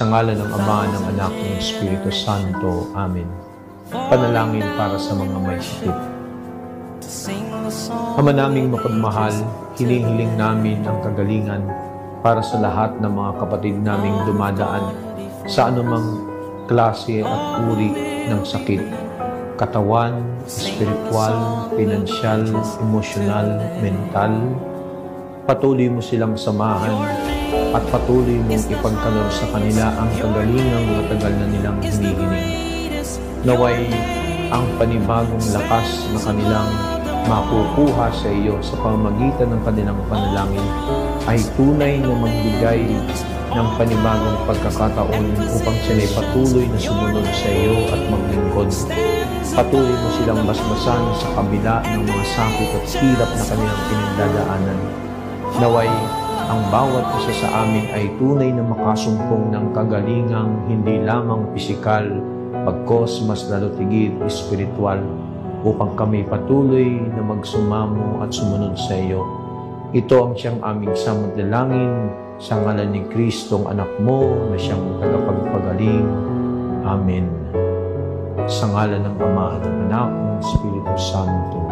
Sa ngalan ng Ama, ng Anak, ng Espiritu Santo. Amen. Panalangin para sa mga may sakit. Ama naming mapagmahal, hinihiling namin ang kagalingan para sa lahat ng mga kapatid naming dumadaan sa anumang klase at uri ng sakit. Katawan, espiritual, pinansyal, emosyonal, mental. Patuloy mo silang samahan at patuloy mong ipagkaloob sa kanila ang kagalingang matagal na nilang hinihiling. Naway ang panibagong lakas na kanilang makukuha sa iyo sa pamamagitan ng kanilang panalangin ay tunay na magbigay ng panibagong pagkakataon upang sila'y patuloy na sumunod sa iyo at maglingkod. Patuloy mo silang basbasan sa kabila ng mga sakit at hirap na kanilang pinagdadaanan. Naway ang bawat isa sa amin ay tunay na makasumpong ng kagalingang hindi lamang pisikal, pagkos mas lalo tigit espiritual, upang kami patuloy na magsumamo at sumunod sa iyo. Ito ang siyang aming samanalangin sa ngalan ni Kristong anak mo na siyang tagapagpagaling. Amen. Sa ngalan ng Ama at ng Anak, ng Espiritu Santo.